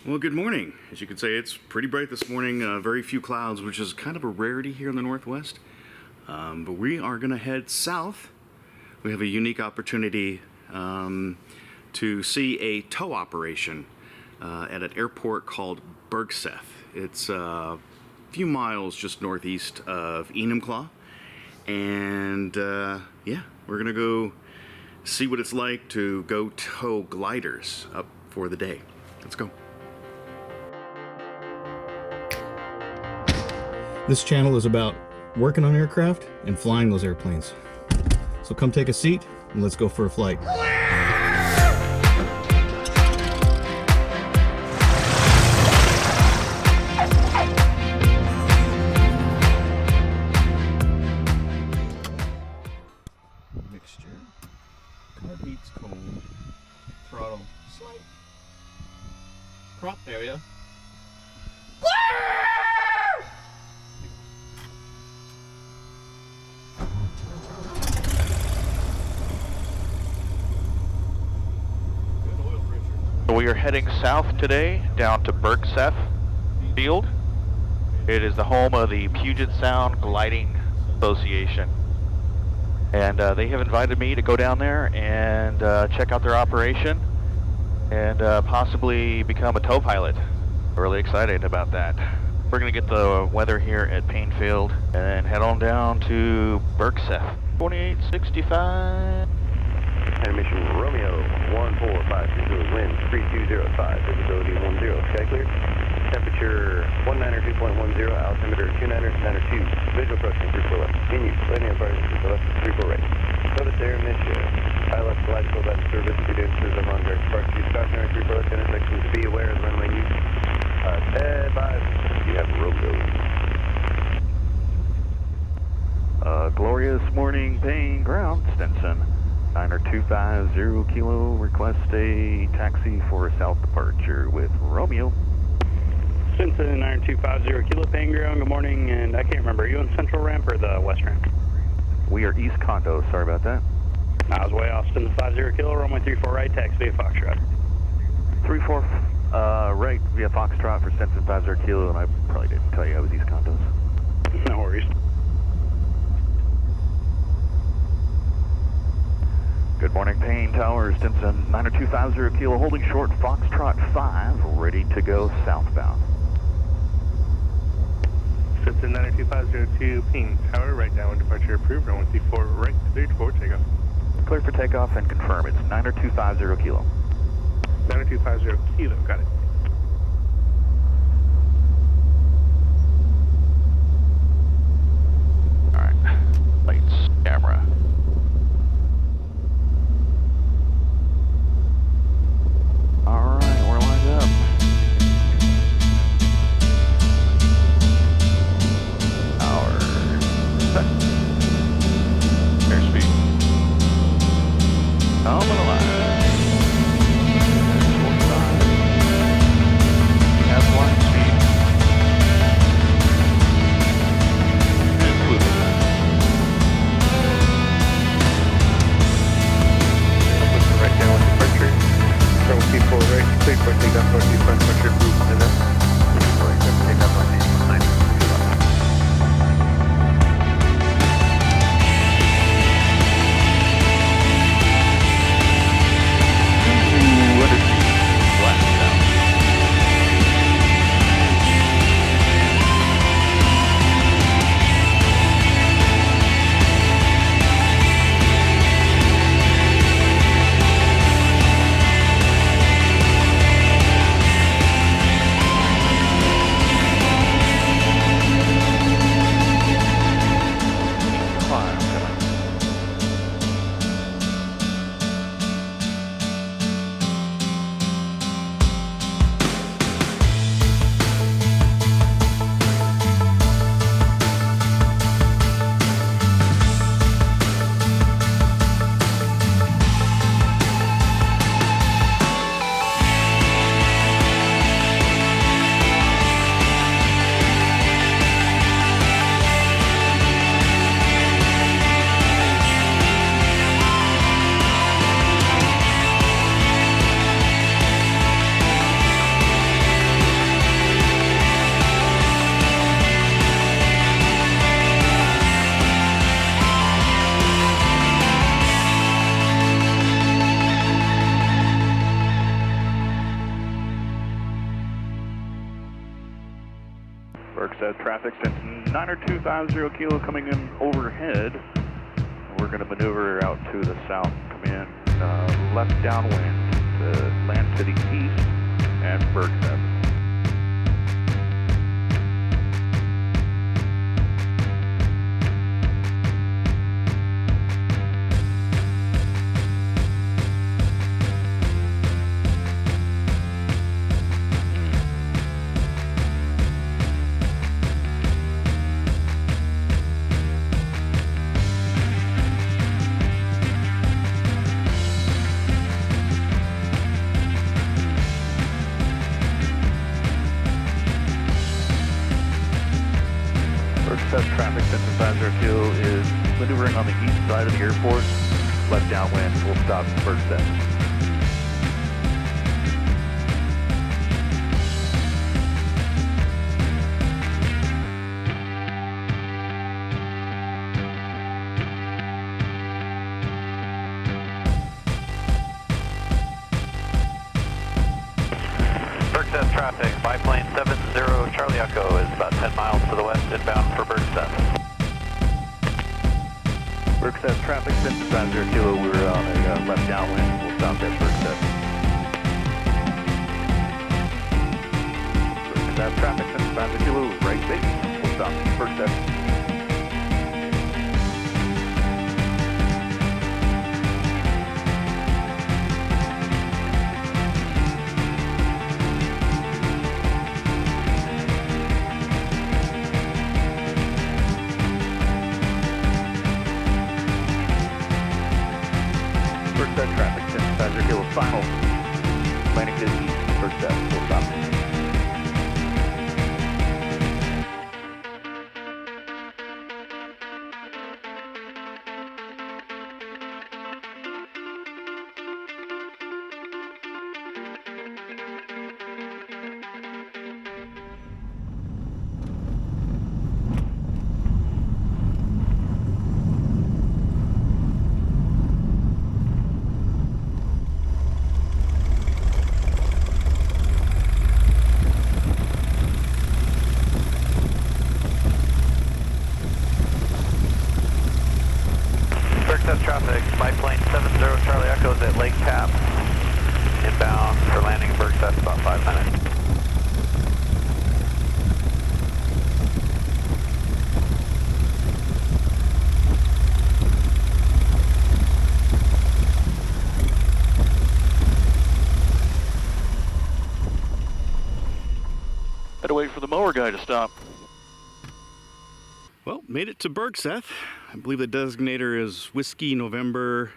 Well, good morning. As you can see, it's pretty bright this morning. Very few clouds, which is kind of a rarity here in the Northwest. But we are going to head south. We have a unique opportunity to see a tow operation at an airport called Bergseth. It's a few miles just northeast of Enumclaw. And yeah, we're going to go see what it's like to go tow gliders up for the day. Let's go. This channel is about working on aircraft and flying those airplanes. So come take a seat and let's go for a flight. Mixture. Car heat's cold. Throttle slight. Prop area. We are heading south today down to Bergseth Field. It is the home of the Puget Sound Gliding Association. And they have invited me to go down there and check out their operation and possibly become a tow pilot. Really excited about that. We're going to get the weather here at Payne Field and head on down to Bergseth. 2865. Animation Romeo 1452, wind 3205, visibility 10, sky clear. Temperature 192.10, altimeter 292, visual approaching 34 left. Continue, landing on fire 34 left, 34 right. Notice air mission. High left glide slow back service, credentials of on direct park. Use cautionary 34 left intersections. Be aware of runway use. Advise. You have Romeo. Glorious morning, Payne ground, Stinson. 9250 kilo, request a taxi for a south departure with Romeo. Stinson 9250 kilo, Payne ground, good morning, and I can't remember, are you on Central Ramp or the West Ramp? We are East Condo, sorry about that. I was way off, Stinson 50 kilo, runway 34 right, taxi via Foxtrot. 34 right via Foxtrot for Stinson 50 kilo, and I probably didn't tell you I was East Condos. No worries. Good morning, Payne Tower, Stinson 9250 kilo, holding short, Foxtrot 5, ready to go southbound. Stinson 92502, Payne Tower, right downwind departure approved, runway 34 right, cleared for takeoff. Clear for takeoff and confirm, it's 90250 kilo. 90250 kilo, got it. Alright, lights, camera. Alright, we're lined up. Power. Set. Airspeed. Nominalize. Bergseth traffic, Cessna 90250 Kilo coming in overhead. We're going to maneuver out to the south, come in left downwind to land to the east at Bergseth. Bergseth traffic, Cessna 502 is maneuvering on the east side of the airport, left downwind, full stop, Bergseth. Bergseth traffic, biplane 70 Charlie Echo is about 10 miles to the west, inbound for Bergseth. Bergseth traffic, Cessna 50 Kilo, we're on a left downwind, we'll stop at Bergseth. Bergseth traffic, Cessna 50 Kilo, right base, we'll stop at Bergseth. Bergseth traffic, Cessna 50 Kilo, final landing to the east, Bergseth, full stop. Bergseth traffic, biplane 70 Charlie Echo is at Lake Tap, inbound for landing in Bergseth, about 5 minutes. Had to wait for the mower guy to stop. Well, made it to Bergseth. I believe the designator is Whiskey November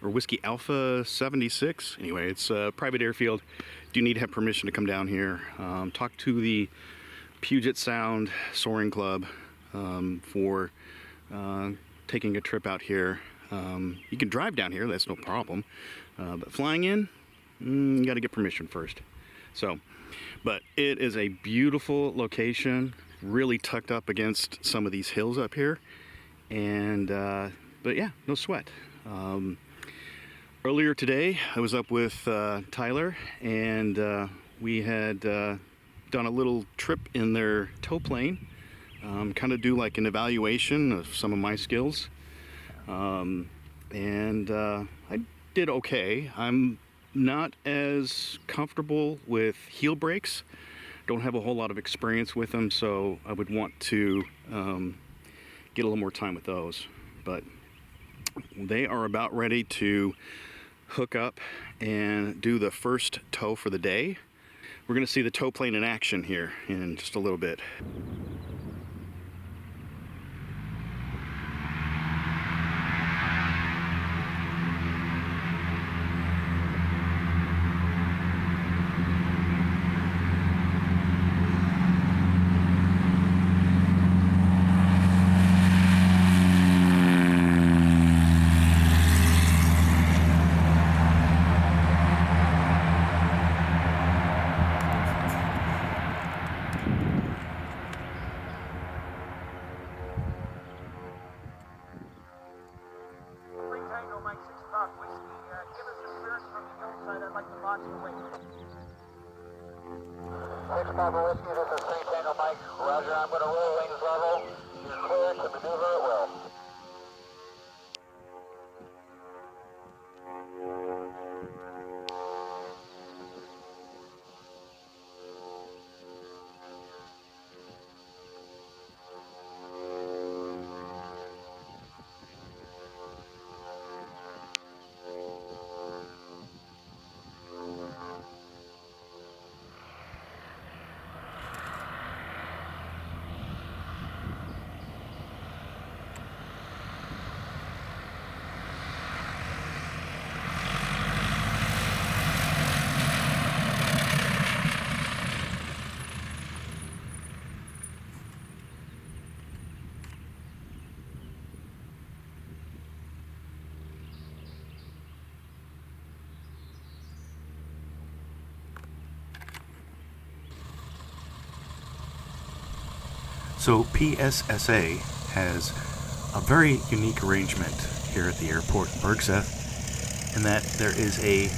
or Whiskey Alpha 76. Anyway, it's a private airfield. Do need to have permission to come down here. Talk to the Puget Sound Soaring Club for taking a trip out here. You can drive down here, that's no problem. But flying in, you got to get permission first. So, but it is a beautiful location, really tucked up against some of these hills up here. And, but yeah, no sweat. Earlier today, I was up with Tyler, and we had done a little trip in their tow plane, kind of do like an evaluation of some of my skills. And I did okay. I'm not as comfortable with heel brakes. Don't have a whole lot of experience with them, so I would want to get a little more time with those. But they are about ready to hook up and do the first tow for the day. We're going to see the tow plane in action here in just a little bit. 6 Papa Whiskey, this is 3 Tango Mike. Roger, I'm going to roll wings level. You're clear to maneuver at will. So PSSA has a very unique arrangement here at the airport in Bergseth in that there is a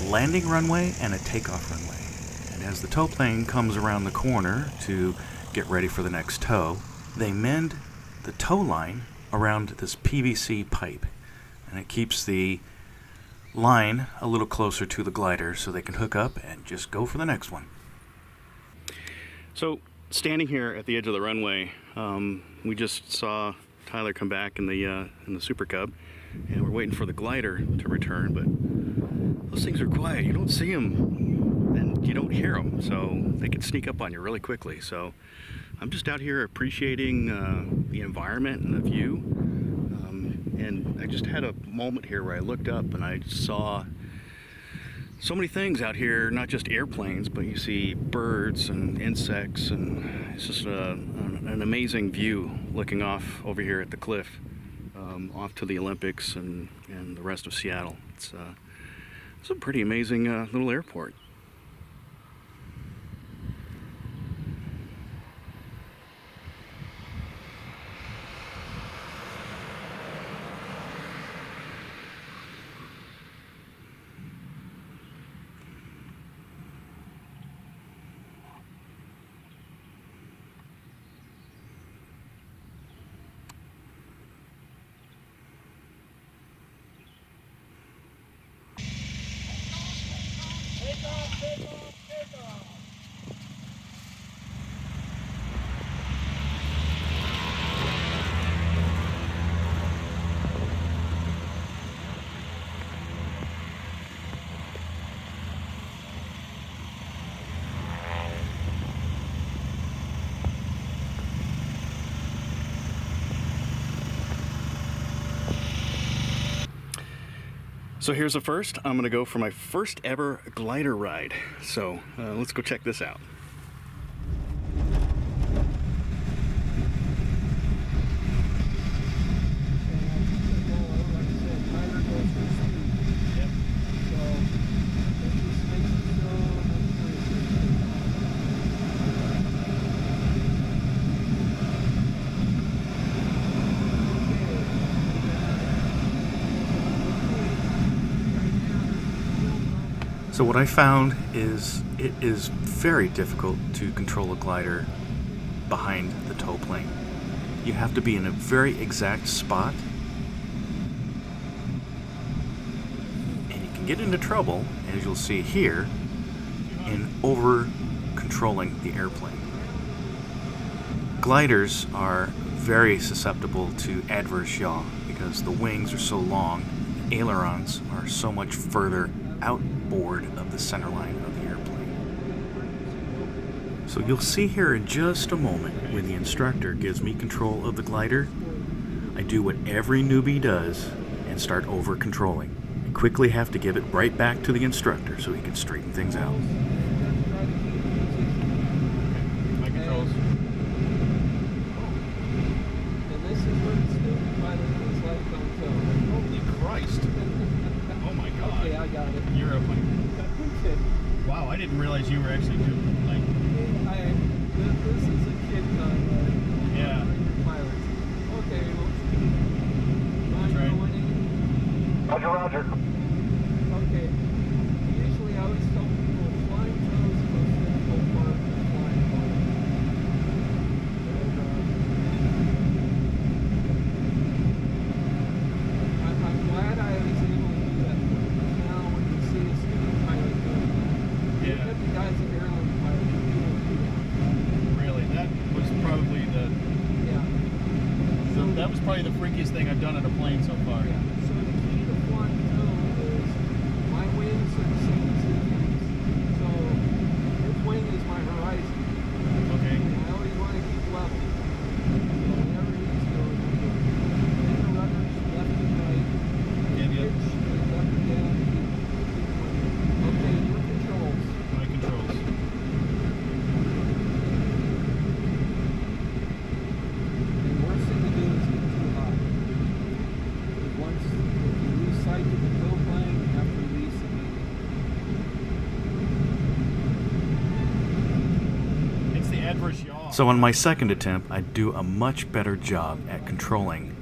landing runway and a takeoff runway. And as the tow plane comes around the corner to get ready for the next tow, they mend the tow line around this PVC pipe. And it keeps the line a little closer to the glider so they can hook up and just go for the next one. So, standing here at the edge of the runway, we just saw Tyler come back in the Super Cub, and we're waiting for the glider to return. But those things are quiet. You don't see them, and you don't hear them, so they can sneak up on you really quickly. So I'm just out here appreciating the environment and the view. And I just had a moment here where I looked up and I saw so many things out here, not just airplanes, but you see birds and insects, and it's just an amazing view looking off over here at the cliff, off to the Olympics and the rest of Seattle. It's a pretty amazing little airport. So here's a first. I'm gonna go for my first ever glider ride. So let's go check this out. So what I found is it is very difficult to control a glider behind the tow plane. You have to be in a very exact spot, and you can get into trouble, as you'll see here, in over controlling the airplane. Gliders are very susceptible to adverse yaw because the wings are so long, ailerons are so much further outboard of the center line of the airplane. So you'll see here in just a moment when the instructor gives me control of the glider, I do what every newbie does and start over controlling. I quickly have to give it right back to the instructor so he can straighten things out. My controls. And this is what the student pilot looks like on film. Holy Christ. Oh my God. Okay, I got it. You're a like, Okay. wow, I didn't realize you were actually doing like, This is a kid yeah. pilot. Okay, well, right. Roger, roger. Okay. Usually I always tell people flying drones supposed to had the guys at airline pilot doing that. Really, that was probably Yeah. that was probably the freakiest thing I've done on a plane so far. Yeah. So the key to flying tone is my wings are the same as his wings. So his wing is my horizon. Okay. And I always want to keep level. So whenever he's going, and the rudders left and right. Yep, yep. Pitch is up and down. Okay, your controls. My controls. And the worst thing to do is get too high. Because once if you lose sight of the fill plane, you have to release immediately. It's the adverse yaw. So on my second attempt, I do a much better job at controlling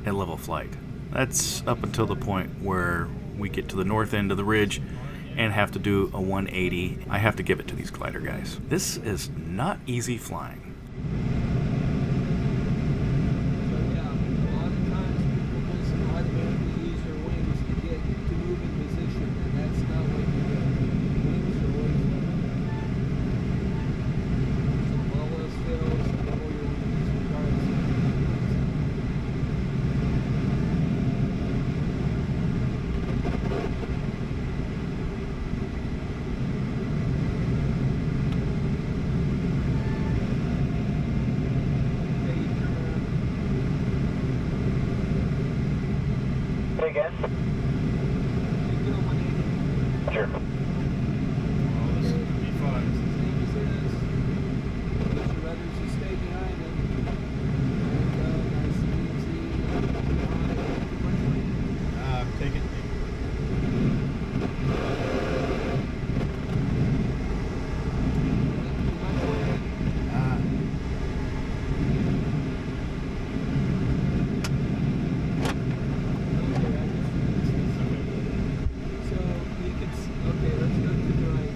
at level flight. That's up until the point where we get to the north end of the ridge and have to do a 180. I have to give it to these glider guys. This is not easy flying. So yeah, a lot of times people just automatically use their wings to get to move in position, and that's not what you do. Wings are always level. So level as fails, level your wings regardless of the Say again? keep doing 180. Sure. Oh, this is gonna be fun. Same as this. Get your rudders to stay behind him. There we go, nice and easy. Too much weight. Take it. Too much weight. So you can see, okay, let's go to the right.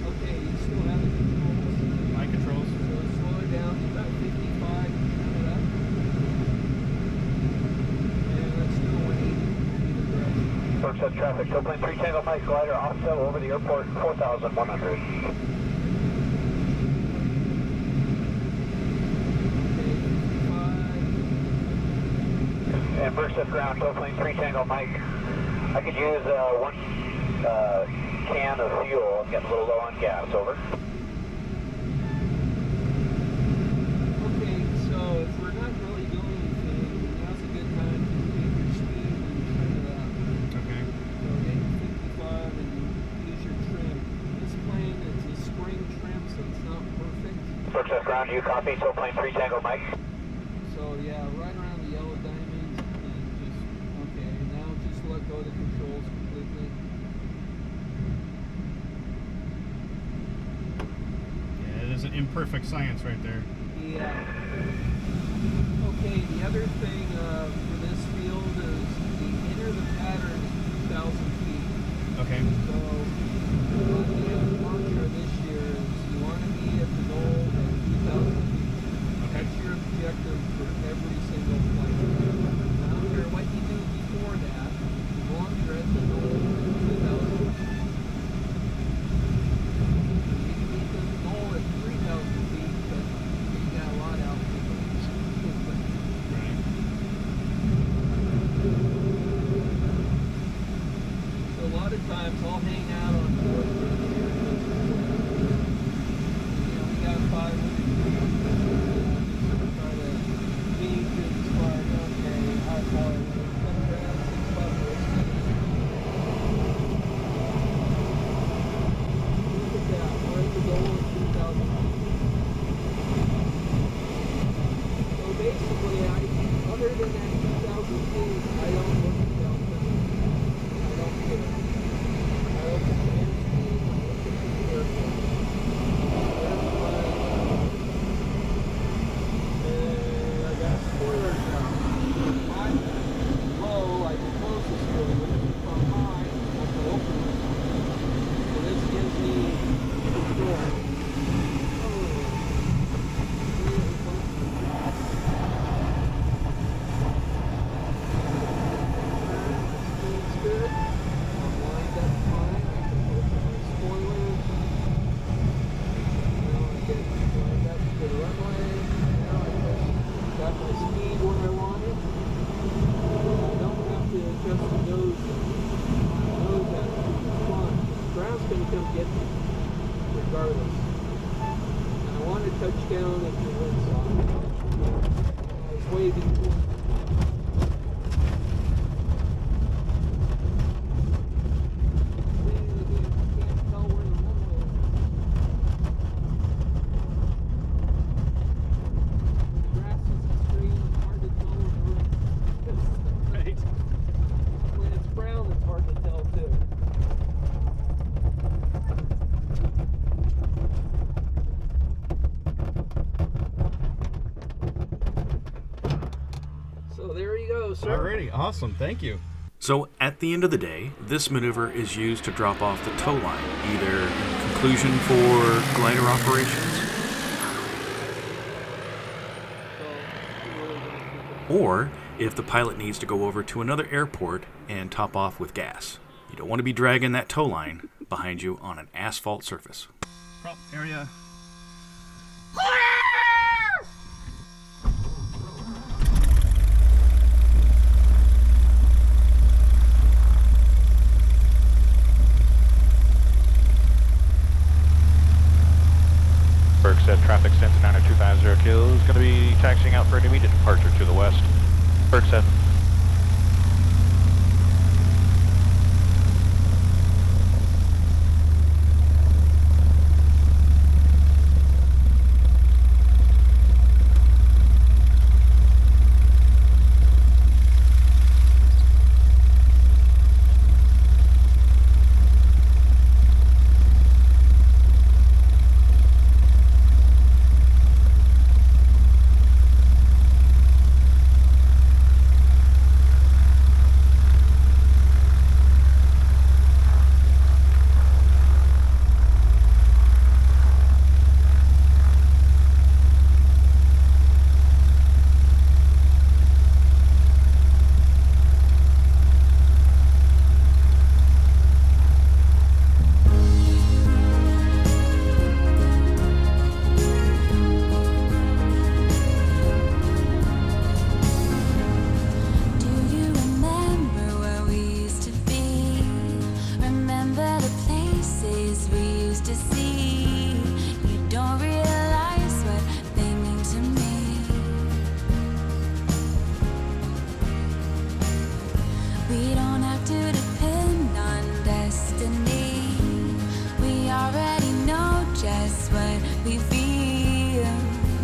Okay, you still have the controls. My controls. So slow it down to about 55, turn it up. And let's do 180 either direction. Bergseth traffic, so plane 3 Tango Mike glider offset over the airport 4,100. Okay, 55. And Bergseth ground, so plane 3 Tango Mike. I could use one can of fuel. I'm getting a little low on gas, over. Okay, so if we're not really doing anything, now's a good time to take your speed and turn it up. Okay. So make it 55 and use your trim. This plane is a spring trim, so it's not perfect. Bergseth ground, you copy, so plane 3 Tango Mike. So yeah, right around the yellow diamond and just, okay, now just let go of the controls completely. Yeah, it is an imperfect science right there. Yeah. Okay, the other thing for this field is the inner the pattern is 2,000 feet. Okay. So the mantra this year is you want to be at the goal at 2,000 feet. Okay. That's your objective for every single flight. I don't care what you do before that, as long as you're at the goal at 2,000 feet. You can meet the goal at 3,000 feet, but you got a lot out there. Right. So a lot of times I'll hang out on board regardless. And I want to touch down at your windsock. I was waving for you. So there you go, sir. Alrighty, awesome. Thank you. So at the end of the day, this maneuver is used to drop off the tow line, either in conclusion for glider operations, or if the pilot needs to go over to another airport and top off with gas. You don't want to be dragging that tow line behind you on an asphalt surface. Prop area. Bergseth traffic since 90250 kilo is going to be taxiing out for an immediate departure to the west. Bergseth.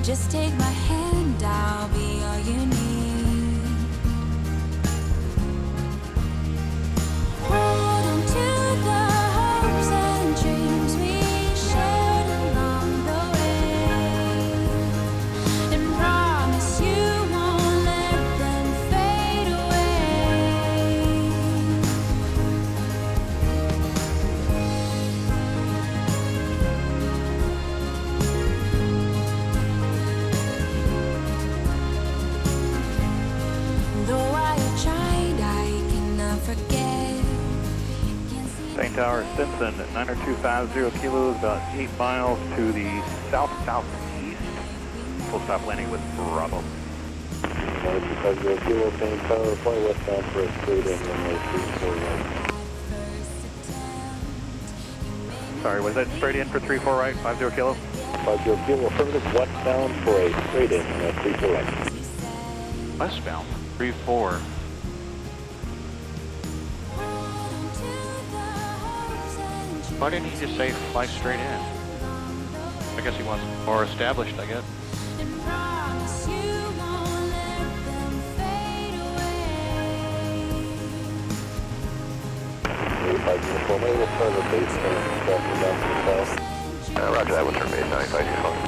Just take my hand, I'll be all you need. Hold on to the hopes and dreams we shared along the way, and promise you won't let them fade away. Though I have tried, I cannot forget. Main Tower, Stinson, 90250 kilos, about 8 miles to the south-southeast. Full stop landing with Bravo. 90250 kilo, Main Tower, fly westbound for a straight in runway 34 right. Sorry, was that straight in for 34 right, 50 kilo? 50 kilo, affirmative, westbound for a straight in runway 34 right. Westbound, 34. Why didn't he just say fly straight in? I guess he wants more established, I guess. And promise you won't let them fade away. 85 uniform, we'll start our base and traffic down to the south. Roger that, we'll turn base 95 uniform.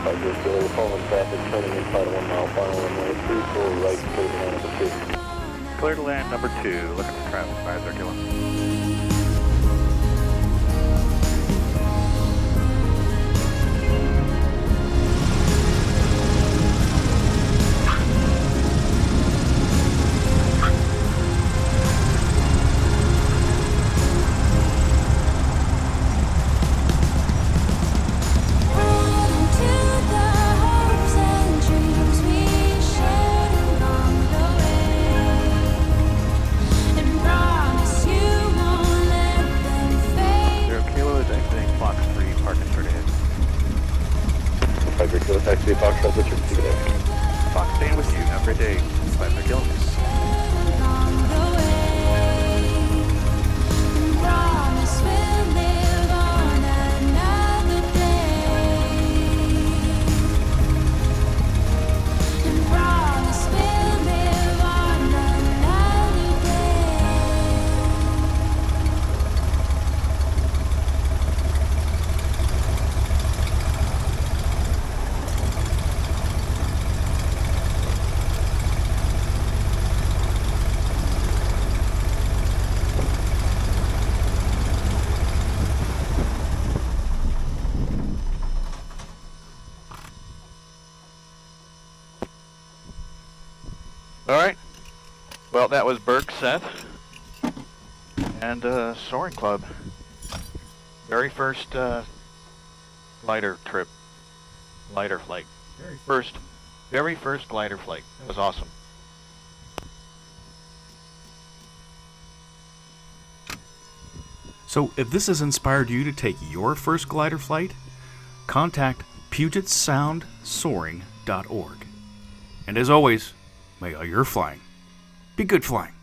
50 kilo, following traffic, turning inside 1 mile, final runway 34 right, clear to land number 2. Clear to land number 2, looking for traffic, 50 kilo. Hold on to the hopes and dreams we shared along the way, and promise you won't Taxi Foxtrot Richard, see you there. Fox, staying with you. Have a great day. 500 kilometers. along the way. Promise we'll live on another day. And promise we'll live on another day. All right. Well, that was Bergseth and Soaring Club. Very first glider trip, glider flight. Very first glider flight. It was awesome. So if this has inspired you to take your first glider flight, contact PugetSoundSoaring.org. And as always, may all your flying be good flying.